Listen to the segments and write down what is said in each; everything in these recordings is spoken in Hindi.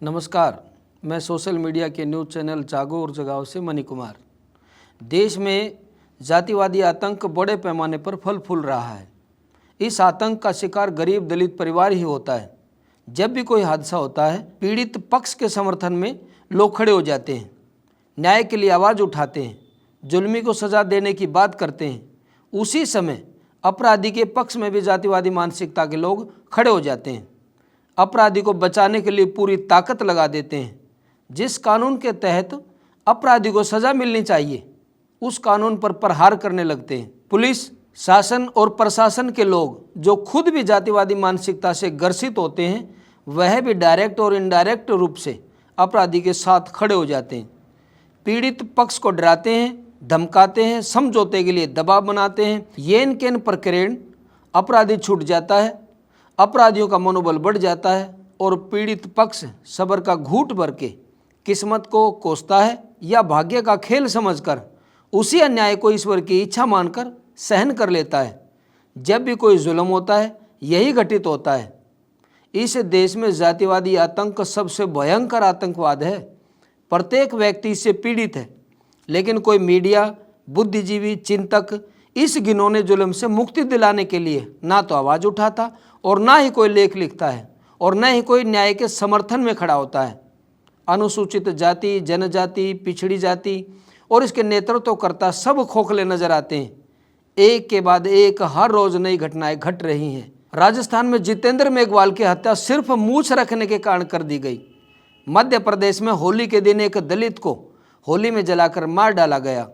नमस्कार, मैं सोशल मीडिया के न्यूज़ चैनल जागो और जगाओ से मनी कुमार। देश में जातिवादी आतंक बड़े पैमाने पर फल फूल रहा है। इस आतंक का शिकार गरीब दलित परिवार ही होता है। जब भी कोई हादसा होता है, पीड़ित पक्ष के समर्थन में लोग खड़े हो जाते हैं, न्याय के लिए आवाज़ उठाते हैं, जुल्मी को सज़ा देने की बात करते हैं। उसी समय अपराधी के पक्ष में भी जातिवादी मानसिकता के लोग खड़े हो जाते हैं, अपराधी को बचाने के लिए पूरी ताकत लगा देते हैं। जिस कानून के तहत अपराधी को सज़ा मिलनी चाहिए, उस कानून पर प्रहार करने लगते हैं। पुलिस, शासन और प्रशासन के लोग जो खुद भी जातिवादी मानसिकता से ग्रसित होते हैं, वह भी डायरेक्ट और इनडायरेक्ट रूप से अपराधी के साथ खड़े हो जाते हैं। पीड़ित पक्ष को डराते हैं, धमकाते हैं, समझौते के लिए दबाव बनाते हैं। येन केन प्रकरण अपराधी छूट जाता है, अपराधियों का मनोबल बढ़ जाता है और पीड़ित पक्ष सब्र का घूंट भर के किस्मत को कोसता है या भाग्य का खेल समझकर उसी अन्याय को ईश्वर की इच्छा मानकर सहन कर लेता है। जब भी कोई जुल्म होता है, यही घटित होता है। इस देश में जातिवादी आतंक सबसे भयंकर आतंकवाद है। प्रत्येक व्यक्ति इससे पीड़ित है, लेकिन कोई मीडिया, बुद्धिजीवी, चिंतक इस घिनौने जुल्म से मुक्ति दिलाने के लिए ना तो आवाज़ उठाता और ना ही कोई लेख लिखता है और न ही कोई न्याय के समर्थन में खड़ा होता है। अनुसूचित जाति, जनजाति, पिछड़ी जाति और इसके नेतृत्वकर्ता सब खोखले नजर आते हैं। एक के बाद एक हर रोज नई घटनाएं घट रही हैं। राजस्थान में जितेंद्र मेघवाल की हत्या सिर्फ मूछ रखने के कारण कर दी गई। मध्य प्रदेश में होली के दिन एक दलित को होली में जलाकर मार डाला गया।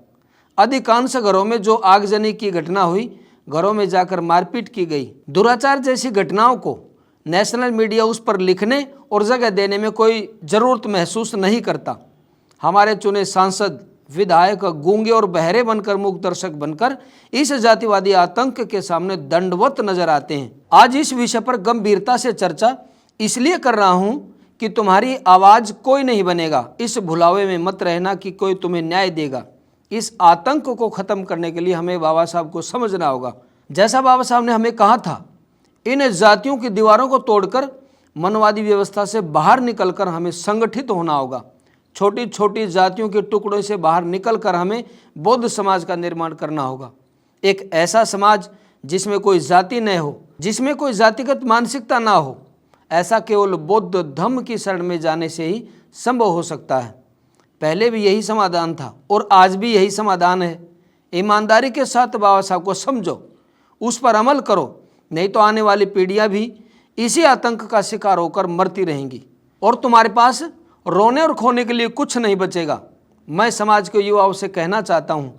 अधिकांश घरों में जो आगजनी की घटना हुई, घरों में जाकर मारपीट की गई। दुराचार जैसी घटनाओं को नेशनल मीडिया उस पर लिखने और जगह देने में कोई ज़रूरत महसूस नहीं करता। हमारे चुने सांसद, विधायक गूंगे और बहरे बनकर, मूक दर्शक बनकर इस जातिवादी आतंक के सामने दंडवत नजर आते हैं। आज इस विषय पर गंभीरता से चर्चा इसलिए कर रहा हूं कि तुम्हारी आवाज़ कोई नहीं बनेगा। इस भुलावे में मत रहना कि कोई तुम्हें न्याय देगा। इस आतंक को खत्म करने के लिए हमें बाबा साहब को समझना होगा। जैसा बाबा साहब ने हमें कहा था, इन जातियों की दीवारों को तोड़कर मनवादी व्यवस्था से बाहर निकलकर हमें संगठित होना होगा। छोटी छोटी जातियों के टुकड़ों से बाहर निकलकर हमें बौद्ध समाज का निर्माण करना होगा। एक ऐसा समाज जिसमें कोई जाति न हो, जिसमें कोई जातिगत मानसिकता ना हो। ऐसा केवल बौद्ध धम्म की शरण में जाने से ही संभव हो सकता है। पहले भी यही समाधान था और आज भी यही समाधान है। ईमानदारी के साथ बाबा साहब को समझो, उस पर अमल करो, नहीं तो आने वाली पीढ़ियां भी इसी आतंक का शिकार होकर मरती रहेंगी और तुम्हारे पास रोने और खोने के लिए कुछ नहीं बचेगा। मैं समाज के युवाओं से कहना चाहता हूं,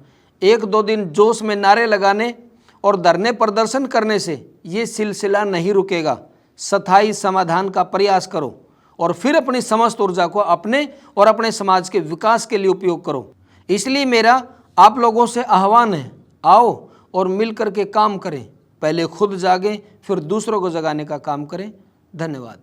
एक दो दिन जोश में नारे लगाने और धरने प्रदर्शन करने से ये सिलसिला नहीं रुकेगा। स्थायी समाधान का प्रयास करो और फिर अपनी समस्त ऊर्जा को अपने और अपने समाज के विकास के लिए उपयोग करो। इसलिए मेरा आप लोगों से आह्वान है, आओ और मिल कर के काम करें। पहले खुद जागें, फिर दूसरों को जगाने का काम करें। धन्यवाद।